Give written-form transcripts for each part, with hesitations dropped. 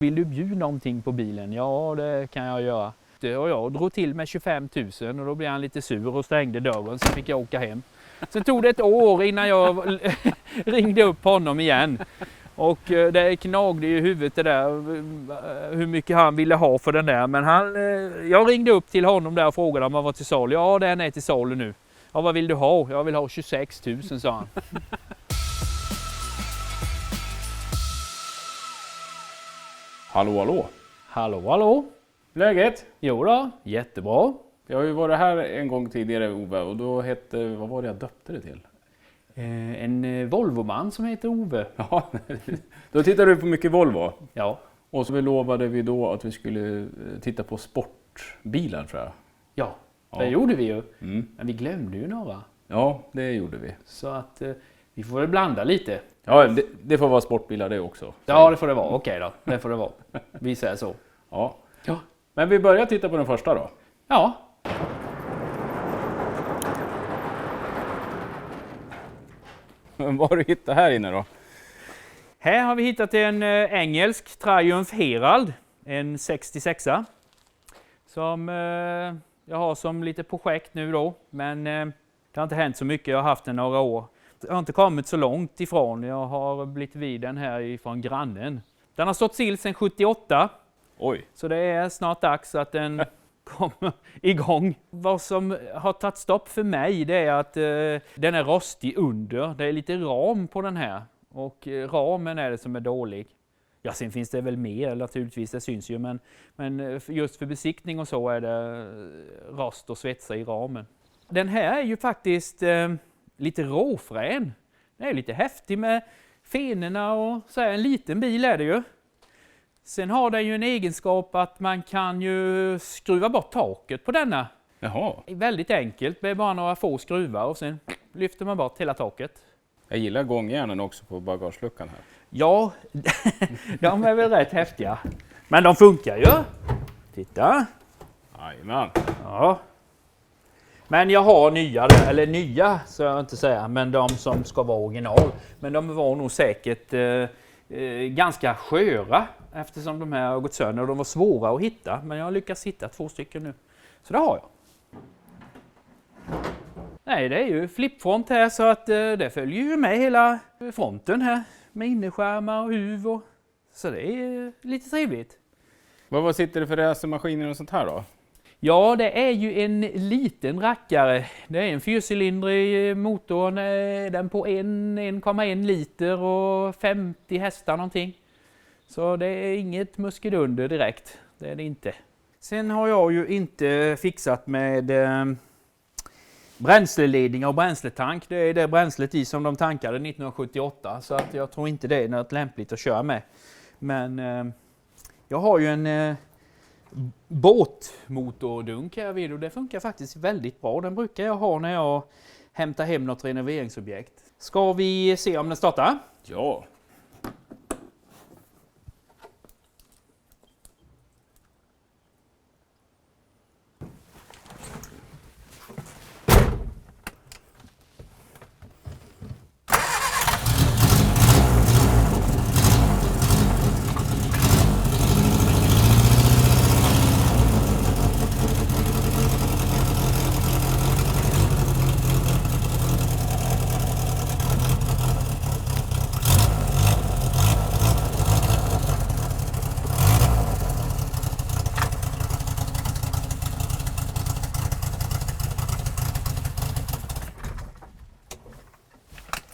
Vill du bjuda någonting på bilen? Ja, det kan jag göra. Och jag drog till med 25 000 och då blev han lite sur och stängde dörren, så fick jag åka hem. Sen tog det ett år innan jag ringde upp honom igen. Och det knagde i huvudet det där, hur mycket han ville ha för den där. Men jag ringde upp till honom där och frågade om han var till salu. Ja, den är till salu nu. Ja, vad vill du ha? Jag vill ha 26 000, sa han. Hallå, hallå. Hallå, hallå. Läget? Jo då, jättebra. Jag har ju varit här en gång tidigare, Ove, och då hette, vad var det jag döpte det till? En Volvoman som heter Ove. Ja, då tittade du på mycket Volvo. Ja. Och så lovade vi då att vi skulle titta på sportbilar, tror jag. Ja, det gjorde vi ju. Mm. Men vi glömde ju några. Ja, det gjorde vi. Så att vi får väl blanda lite. Ja, det får vara sportbilar det också. Ja, det får det vara. Okej då, det får det vara. Vi säger så. Ja. Ja. Men vi börjar titta på den första då. Ja. Vad har du hittat här inne då? Här har vi hittat en engelsk Triumph Herald, en 66a. Som jag har som lite projekt nu då, men det har inte hänt så mycket, jag har haft den några år. Jag har inte kommit så långt ifrån, jag har blivit vid den här ifrån grannen. Den har stått still sedan 78. Oj. Så det är snart dags att den kommer igång. Vad som har tagit stopp för mig, det är att den är rostig under. Det är lite ram på den här. Och ramen är det som är dålig. Ja, sen finns det väl mer naturligtvis, det syns ju. Men just för besiktning och så är det rost och svetsa i ramen. Den här är ju faktiskt lite råfrän. Den är lite häftig med fenorna och så här, en liten bil är det ju. Sen har den ju en egenskap att man kan ju skruva bort taket på denna. Jaha. Väldigt enkelt, med bara några få skruvar och sen lyfter man bort hela taket. Jag gillar gångjärnen också på bagageluckan här. Ja, de är väl rätt häftiga. Men de funkar ju. Titta. Jajamän. Ja. Men jag har nya, eller nya så jag inte säga, men de som ska vara original. Men de var nog säkert ganska sköra eftersom de här har gått sönder och de var svåra att hitta. Men jag har lyckats hitta 2 stycken nu. Så det har jag. Nej, det är ju flipfront här så att det följer ju med hela fronten här. Med innerskärmar och huv och så det är lite trevligt. Vad sitter det för racermaskiner och sånt här då? Ja, det är ju en liten rackare. Det är en 4-cylindrig motor, den på 1,1 liter och 50 hästar någonting. Så det är inget muskedunder direkt, det är det inte. Sen har jag ju inte fixat med bränsleledningar och bränsletank. Det är det bränslet i som de tankade 1978 så att jag tror inte det är något lämpligt att köra med. Men jag har ju en båtmotordunk här vid och det funkar faktiskt väldigt bra. Den brukar jag ha när jag hämtar hem något renoveringsobjekt. Ska vi se om den startar? Ja.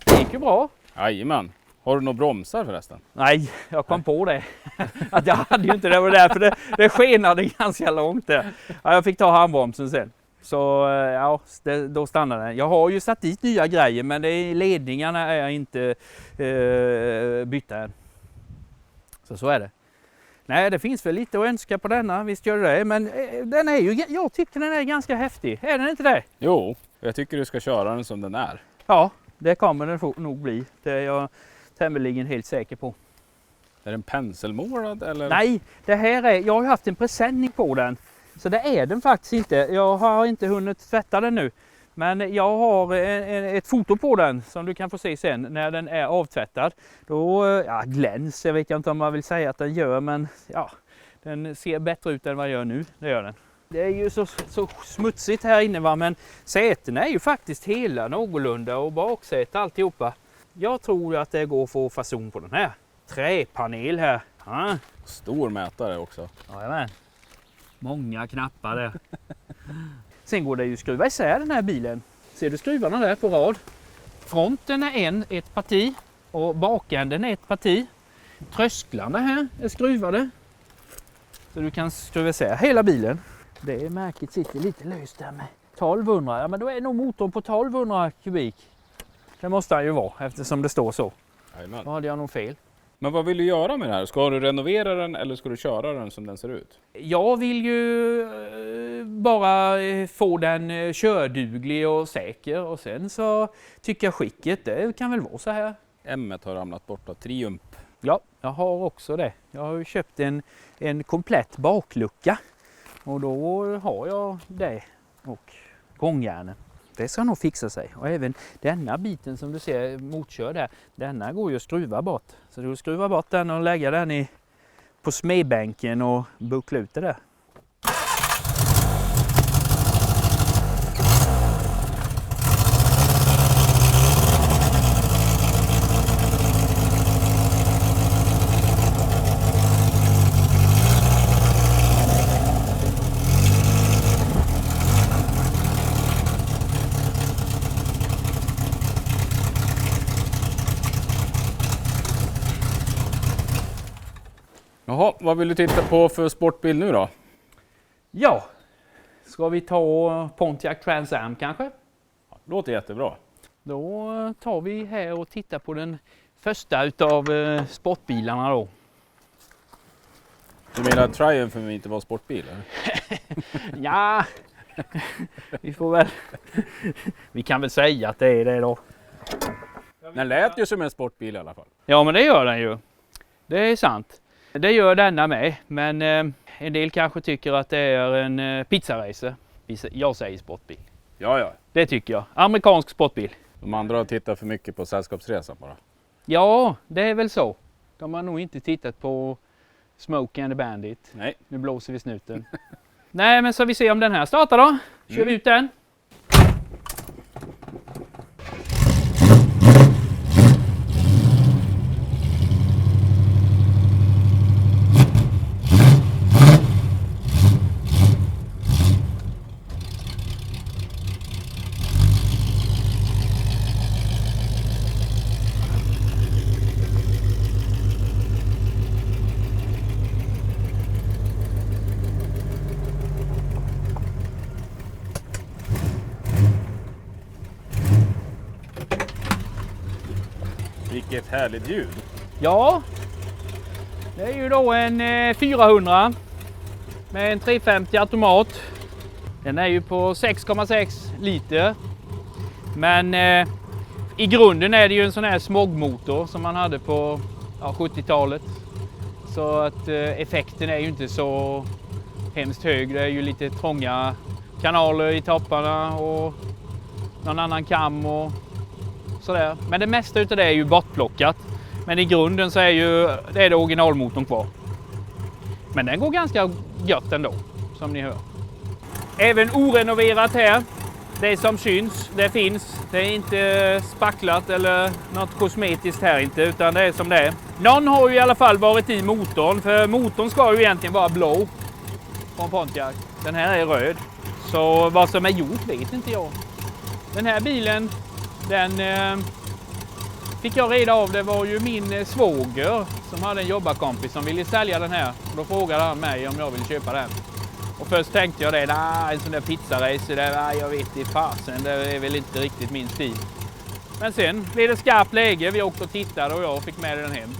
Det gick ju bra. Jajamän. Har du några bromsar förresten? Nej, jag kom på det. Att jag hade ju inte det, var därför det skenade ganska långt där. Ja, jag fick ta handbromsen sen. Så ja, då stannade den. Jag har ju satt dit nya grejer men ledningarna är inte bytta än. Så är det. Nej, det finns väl lite att önska på denna, visst gör det. Men den är ju, jag tycker den är ganska häftig. Är den inte det? Jo, jag tycker du ska köra den som den är. Ja, det kommer den nog bli. Det är jag tämligen helt säker på. Är den penselmålad eller? Nej, det här är, jag har haft en presenning på den. Så det är den faktiskt inte. Jag har inte hunnit tvätta den nu. Men jag har ett foto på den som du kan få se sen när den är avtvättad. Då, ja, gläns, jag vet inte om man vill säga att den gör, men ja, den ser bättre ut än vad den gör nu, det gör den. Det är ju så smutsigt här inne, va? Men sätena är ju faktiskt hela någorlunda och baksäte alltihopa. Jag tror att det går att få fason på den här. Träpanel här. Ja. Stor mätare också. Jajamän. Många knappar där. Sen går det ju att skruva isär den här bilen. Ser du skruvarna där på rad? Fronten är ett parti och bakänden är ett parti. Trösklarna här är skruvade. Så du kan skruva isär hela bilen. Det märket sitter lite löst där med 1200. Ja, men då är nog motorn på 1200 kubik. Det måste han ju vara eftersom det står så. Jajamän. Då hade jag nog fel. Men vad vill du göra med det här? Ska du renovera den eller ska du köra den som den ser ut? Jag vill ju bara få den körduglig och säker och sen så tycker jag skicket, det kan väl vara så här. M har ramlat bort av Triumph. Ja, jag har också det. Jag har ju köpt en komplett baklucka och då har jag det och gångjärnen. Det ska nog fixa sig. Och även denna biten som du ser motkörd här, denna går ju att skruva bort. Så du skruvar bort den och lägga den på smedbänken och buckla ut det där. Jaha, vad vill du titta på för sportbil nu då? Ja, ska vi ta Pontiac Trans Am kanske? Ja, låter jättebra. Då tar vi här och tittar på den första utav sportbilarna då. Du menar att Triumph inte var sportbil? Eller? Ja, vi får väl... Vi kan väl säga att det är det då. Den lät ju som en sportbil i alla fall. Ja, men det gör den ju. Det är sant. Det gör denna med, men en del kanske tycker att det är en pizzaracer. Jag säger sportbil. Ja. Det tycker jag. Amerikansk sportbil. De andra har tittat för mycket på Sällskapsresan bara. Ja, det är väl så. De har nog inte tittat på Smokey and the Bandit. Nej. Nu blåser vi snuten. Nej, men så vi ser om den här startar då. Kör vi ut den. Vilket härligt ljud. Ja, det är ju då en 400 med en 350 automat. Den är ju på 6,6 liter. Men i grunden är det ju en sån här smogmotor som man hade på 70-talet. Så att effekten är ju inte så hemskt hög. Det är ju lite trånga kanaler i topparna och någon annan kam och sådär. Men det mesta utav det är ju bortplockat. Men i grunden så är det originalmotorn kvar. Men den går ganska gött ändå, som ni hör. Även orenoverat här. Det som syns, det finns. Det är inte spacklat eller något kosmetiskt här inte, utan det är som det är. Någon har ju i alla fall varit i motorn, för motorn ska ju egentligen vara blå från Pontiac. Den här är röd. Så vad som är gjort vet inte jag. Den här bilen, den fick jag reda av. Det var ju min svåger som hade en jobbarkompis som ville sälja den här. Och då frågade han mig om jag ville köpa den. Och först tänkte jag det, en sån där pizzaracer, jag vet inte fasen, det är väl inte riktigt min stil. Men sen blev det skarpt läge, vi åkte och tittade och jag fick med den hem.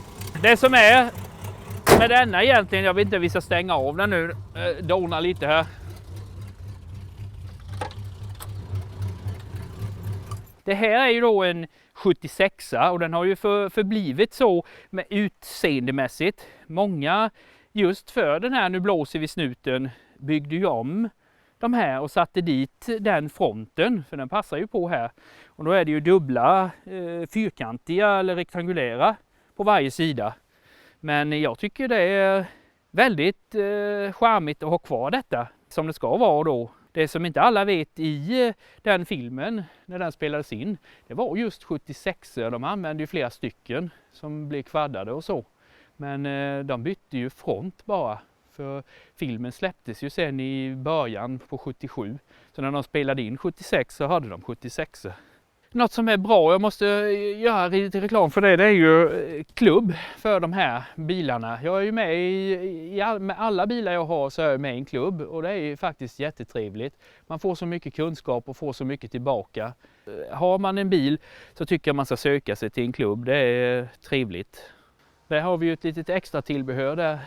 Det som är med denna egentligen, jag vet inte, vi ska stänga av den nu, dona lite här. Det här är ju då en 76 och den har ju förblivit så med utseendemässigt. Många just för den här Nu blåser vi snuten byggde ju om de här och satte dit den fronten, för den passar ju på här. Och då är det ju dubbla fyrkantiga eller rektangulära på varje sida. Men jag tycker det är väldigt charmigt att ha kvar detta som det ska vara då. Det som inte alla vet i den filmen, när den spelades in, det var just 76. De använde ju flera stycken som blev kvaddade och så. Men de bytte ju front bara. För filmen släpptes ju sen i början på 77. Så när de spelade in 76 så hade de 76. Något som är bra, jag måste göra lite reklam för det är ju klubb för de här bilarna. Jag är ju med med alla bilar jag har så är jag med i en klubb och det är ju faktiskt jättetrevligt. Man får så mycket kunskap och får så mycket tillbaka. Har man en bil så tycker jag man ska söka sig till en klubb, det är trevligt. Där har vi ju ett litet extra tillbehör där,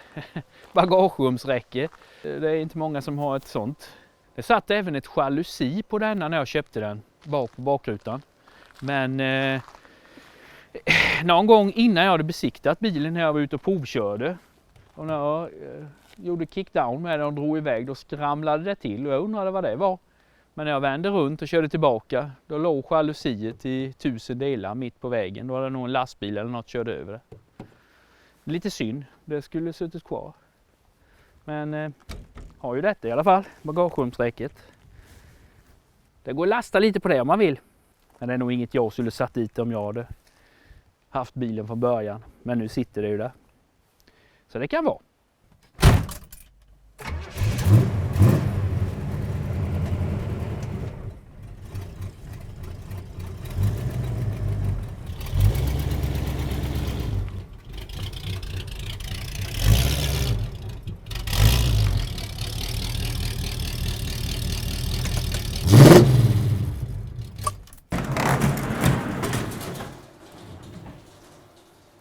bagagerumsräcke. Det är inte många som har ett sånt. Det satt även ett jalusi på denna när jag köpte den, bak på bakrutan. Men någon gång innan jag hade besiktat bilen när jag var ute och provkörde och när jag gjorde kickdown med den och drog iväg, då skramlade det till och jag undrade vad det var. Men när jag vände runt och körde tillbaka, då låg jalusiet i 1000 delar mitt på vägen. Då hade det nog en lastbil eller något körde över det. Lite synd, det skulle suttit kvar. Men har ju detta i alla fall, bagagerumsräcket. Det går att lasta lite på det om man vill. Men det är nog inget jag skulle satt dit om jag hade haft bilen från början. Men nu sitter det ju där. Så det kan vara.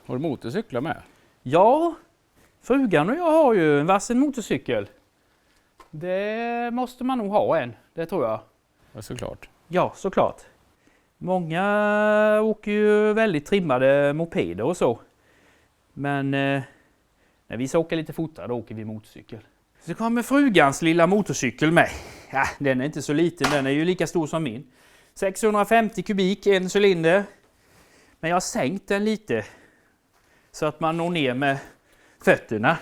Har du motorcyklar med? Ja, frugan och jag har ju en varsin motorcykel. Det måste man nog ha en, det tror jag. Ja, såklart. Ja, såklart. Många åker ju väldigt trimmade mopeder och så. Men när vi ska åka lite fortare då åker vi motorcykel. Så kommer frugans lilla motorcykel med. Ja, den är inte så liten, den är ju lika stor som min. 650 kubik, en cylinder. Men jag har sänkt den lite. Så att man når ner med fötterna.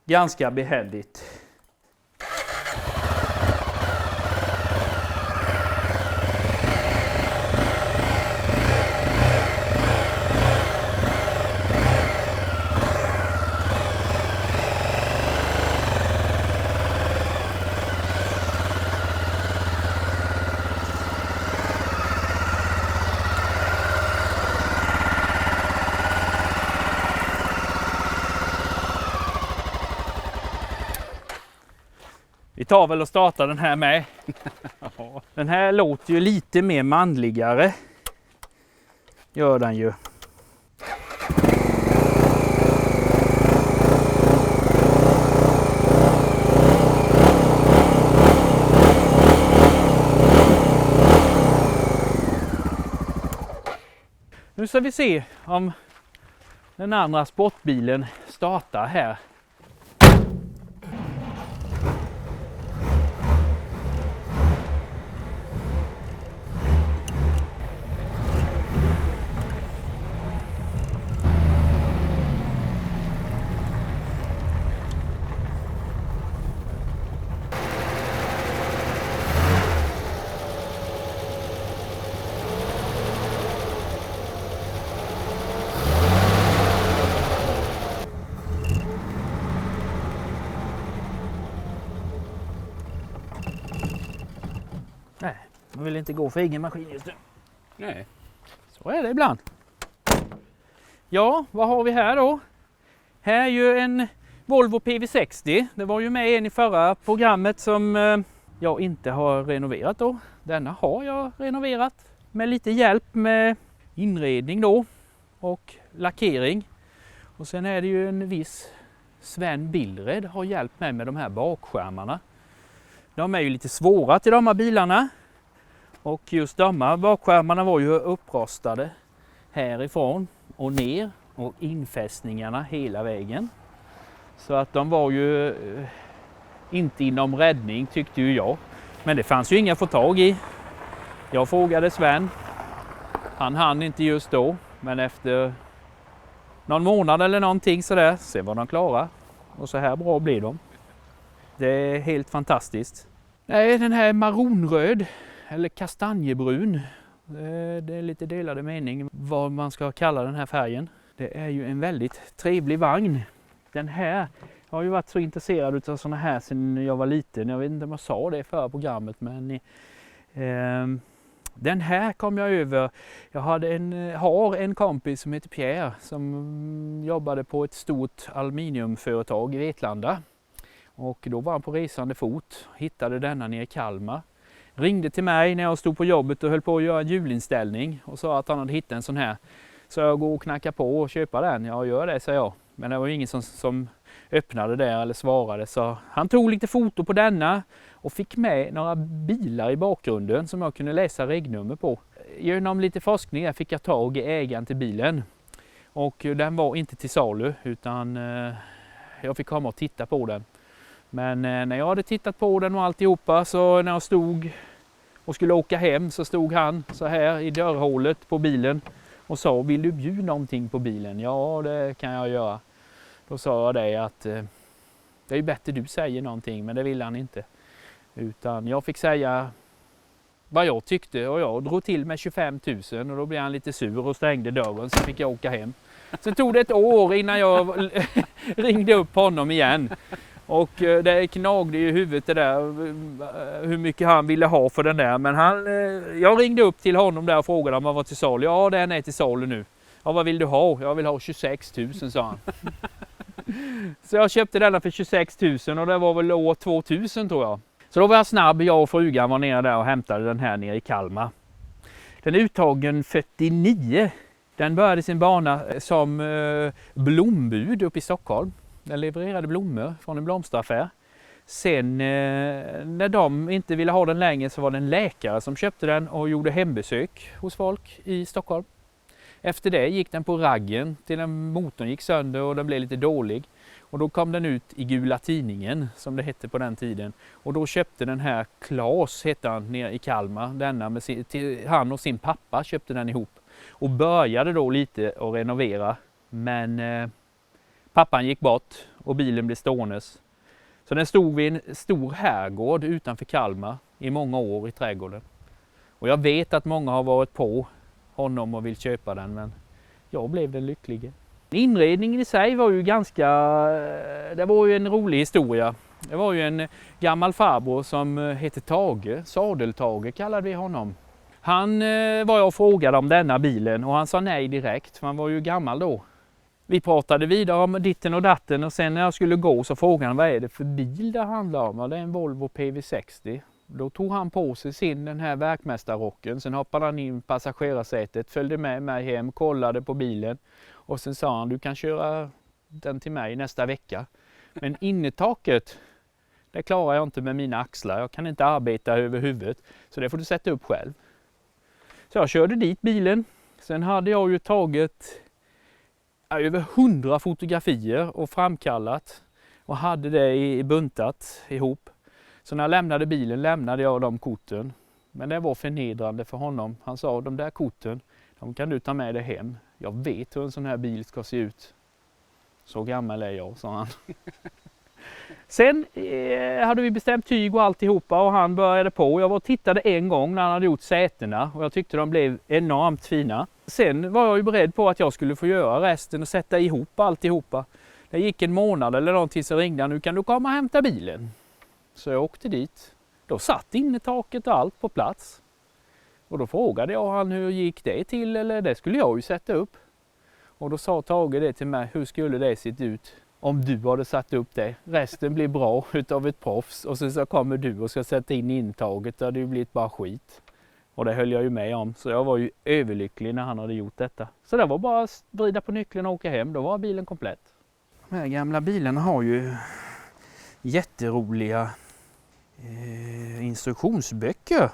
Ganska behändigt. Vi tar väl och startar den här med. Den här låter ju lite mer manligare. Gör den ju. Nu ska vi se om den andra sportbilen startar här. Nej, man vill inte gå för egen maskin just nu. Nej. Så är det ibland. Ja, vad har vi här då? Här är ju en Volvo PV60. Det var ju med en i förra programmet som jag inte har renoverat då. Denna har jag renoverat med lite hjälp med inredning då och lackering. Och sen är det ju en viss Sven Billred har hjälpt mig med de här bakskärmarna. De är ju lite svåra till de här bilarna. Och just de här bakskärmarna var ju upprostade härifrån och ner och infästningarna hela vägen. Så att de var ju inte inom räddning tyckte ju jag. Men det fanns ju inga att få tag i. Jag frågade Sven. Han hann inte just då, men efter någon månad eller någonting sådär, så var de klara. Och så här bra blir de. Det är helt fantastiskt. Nej, den här är maronröd eller kastanjebrun. Det är lite delade mening vad man ska kalla den här färgen. Det är ju en väldigt trevlig vagn. Den här har ju varit så intresserad av sådana här sedan jag var liten. Jag vet inte om jag sa det för programmet, men den här kom jag över. Jag har en kompis som heter Pierre som jobbade på ett stort aluminiumföretag i Vetlanda. Och då var han på resande fot, hittade denna nere i Kalmar. Ringde till mig när jag stod på jobbet och höll på att göra en julinställning och sa att han hade hittat en sån här. Så jag går och knackar på och köpa den. Ja, gör det, sa jag. Men det var ingen som öppnade det eller svarade. Så han tog lite foto på denna och fick med några bilar i bakgrunden som jag kunde läsa regnummer på. Genom lite forskning fick jag tag i ägaren till bilen. Och den var inte till salu, utan jag fick komma och titta på den. Men när jag hade tittat på den och alltihopa, så när jag stod och skulle åka hem, så stod han så här i dörrhålet på bilen och sa: vill du bjuda någonting på bilen? Ja, det kan jag göra. Då sa jag det att det är ju bättre du säger någonting, men det ville han inte. Utan jag fick säga vad jag tyckte och jag drog till med 25 000 och då blev han lite sur och stängde dörren, så fick jag åka hem. Sen tog det ett år innan jag ringde upp honom igen. Och det knagde i huvudet det där, hur mycket han ville ha för den där. Men jag ringde upp till honom där och frågade om han var till salu. Ja, den är till salu nu. Ja, vad vill du ha? Jag vill ha 26 000, sa han. Så jag köpte denna för 26 000 och det var väl år 2000 tror jag. Så då var jag snabb, jag och frugan var nere där och hämtade den här nere i Kalmar. Den är uttagen 49. Den började sin bana som blombud uppe i Stockholm. Den levererade blommor från en blomsteraffär. Sen när de inte ville ha den längre, så var det en läkare som köpte den och gjorde hembesök hos folk i Stockholm. Efter det gick den på raggen till den motorn gick sönder och den blev lite dålig. Och då kom den ut i Gula Tidningen, som det hette på den tiden. Och då köpte den här Claes, hette han, nere i Kalmar. Denna med han och sin pappa köpte den ihop. Och började då lite att renovera. Men pappan gick bort och bilen blev ståendes. Så den stod vid en stor herrgård utanför Kalmar i många år i trädgården. Och jag vet att många har varit på honom och vill köpa den, men jag blev den lycklige. Inredningen i sig var ju det var ju en rolig historia. Det var ju en gammal farbror som hette Tage, Sadeltage kallade vi honom. Han var jag och frågade om denna bilen och han sa nej direkt, för han var ju gammal då. Vi pratade vidare om ditten och datten och sen när jag skulle gå så frågade han vad är det för bil det handlar om. Ja, det är en Volvo PV60. Då tog han på sig den här verkmästarrocken, sen hoppade han in i passagerarsätet, följde med mig hem, kollade på bilen och sen sa han: du kan köra den till mig nästa vecka. Men innetaket, det klarar jag inte med mina axlar, jag kan inte arbeta över huvudet, så det får du sätta upp själv. Så jag körde dit bilen, sen hade jag ju tagit över 100 fotografier och framkallat och hade det buntat ihop. Så när jag lämnade bilen lämnade jag de korten. Men det var förnedrande för honom. Han sa: de där korten, de kan du ta med dig hem. Jag vet hur en sån här bil ska se ut. Så gammal är jag, sa han. Sen hade vi bestämt tyg och alltihopa och han började på. Jag var och tittade en gång när han hade gjort sätena och jag tyckte de blev enormt fina. Sen var jag ju beredd på att jag skulle få göra resten och sätta ihop alltihopa. Det gick en månad eller någonting, så ringde han: nu kan du komma och hämta bilen. Så jag åkte dit. Då satt innetaket och allt på plats. Och då frågade jag han hur gick det till, eller det skulle jag ju sätta upp. Och då sa Tage det till mig: hur skulle det se ut om du hade satt upp det? Resten blir bra utav ett proffs och så kommer du och ska sätta in intaget, det hade ju blivit bara skit. Och det höll jag ju med om, så jag var ju överlycklig när han hade gjort detta. Så det var bara att vrida på nyckeln och åka hem, då var bilen komplett. De här gamla bilarna har ju jätteroliga instruktionsböcker.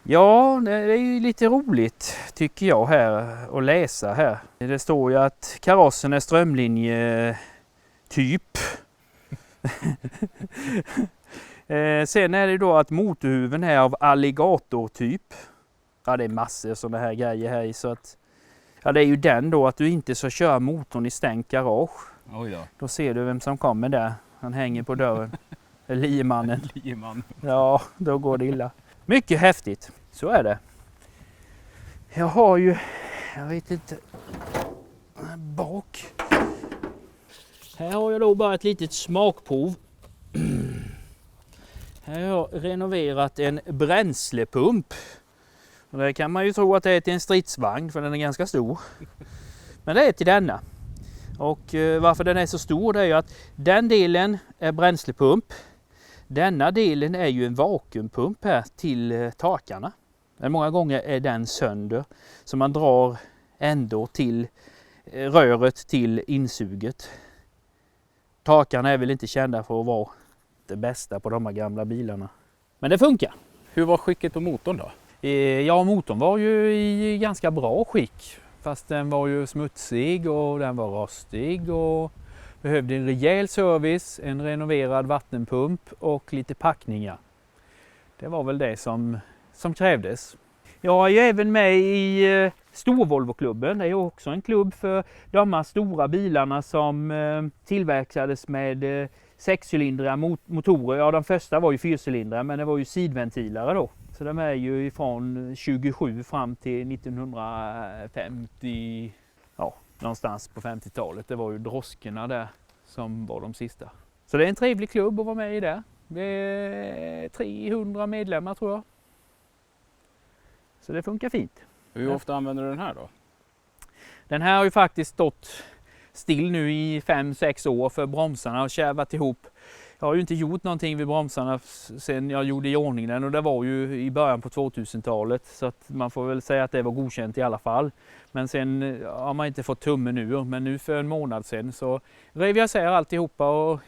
Ja, det är ju lite roligt tycker jag här att läsa här. Det står ju att karossen är strömlinjetyp Sen är det då att motorhuven är av alligatortyp. Ja, det är massor sådana här grejer här i, så att ja, det är ju den då att du inte ska köra motorn i stängt garage. Oj då. Då ser du vem som kommer där. Han hänger på dörren. Liemannen. Lieman. Ja, då går det illa. Mycket häftigt. Så är det. Jag har ju, jag vet inte, här bak. Här har jag då bara ett litet smakprov. Här har jag renoverat en bränslepump. Och det kan man ju tro att det är till en stridsvagn, för den är ganska stor. Men det är till denna. Och varför den är så stor, det är ju att den delen är bränslepump. Denna delen är ju en vakuumpump här till takarna. Men många gånger är den sönder, så man drar ändå till röret till insuget. Takarna är väl inte kända för att vara det bästa på de här gamla bilarna. Men det funkar. Hur var skicket på motorn då? Ja, motorn var ju i ganska bra skick. Fast den var ju smutsig och den var rostig och behövde en rejäl service, en renoverad vattenpump och lite packningar. Det var väl det som krävdes. Jag är ju även med i Storvolvoklubben. Det är ju också en klubb för de här stora bilarna som tillverkades med sexcylindriga motorer. Ja, de första var ju fyrcylindriga, men det var ju sidventilare då. Så de är ju ifrån 27 fram till 1950, ja, någonstans på 50-talet. Det var ju droskorna där som var de sista. Så det är en trevlig klubb att vara med i där. Det är 300 medlemmar tror jag. Så det funkar fint. Hur ofta använder du den här då? Den här har ju faktiskt stått still nu i 5-6 år för bromsarna har kärvat ihop. Jag har ju inte gjort någonting vid bromsarna sen jag gjorde i ordning den, och det var ju i början på 2000-talet, så att man får väl säga att det var godkänt i alla fall. Men sen har man inte fått tummen ur, men nu för en månad sedan så rev jag isär alltihopa och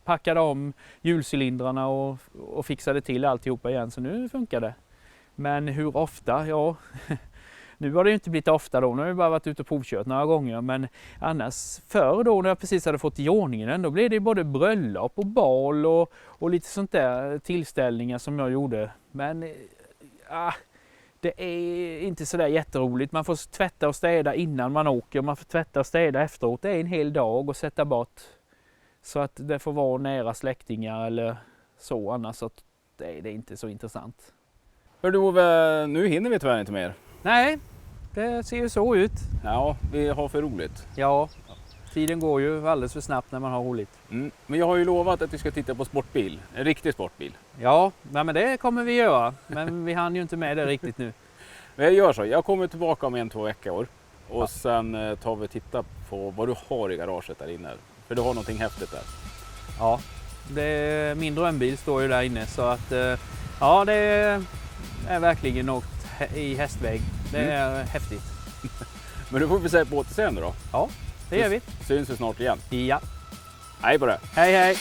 packade om hjulcylindrarna och fixade till alltihopa igen, så nu funkar det. Men hur ofta? Ja, nu har det inte blivit ofta då, nu har jag bara varit ute och provkört några gånger, men annars förr då när jag precis hade fått i ordningen den, då blev det både bröllop och bal och lite sånt där tillställningar som jag gjorde. Men det är inte så där jätteroligt, man får tvätta och städa innan man åker, man får tvätta och städa efteråt, det är en hel dag och sätta bort så att det får vara nära släktingar eller så, annars så att det är inte så intressant. Hör du Ove, nu hinner vi tyvärr inte mer. Nej, det ser ju så ut. Ja, vi har för roligt. Ja, tiden går ju alldeles för snabbt när man har roligt. Men jag har ju lovat att vi ska titta på sportbil, en riktig sportbil. Ja, men det kommer vi göra. Men vi hann ju inte med det riktigt nu. Men jag gör så, jag kommer tillbaka om 1-2 veckor. Och sen tar vi och tittar på vad du har i garaget där inne. För du har någonting häftigt där. Ja, min drömbil står ju där inne, så att ja, det är verkligen något i hästväg. Det är häftigt. Men du får vi säga på återseende då. Ja, det gör vi. Syns vi snart igen. Ja. Hej på det. Hej hej.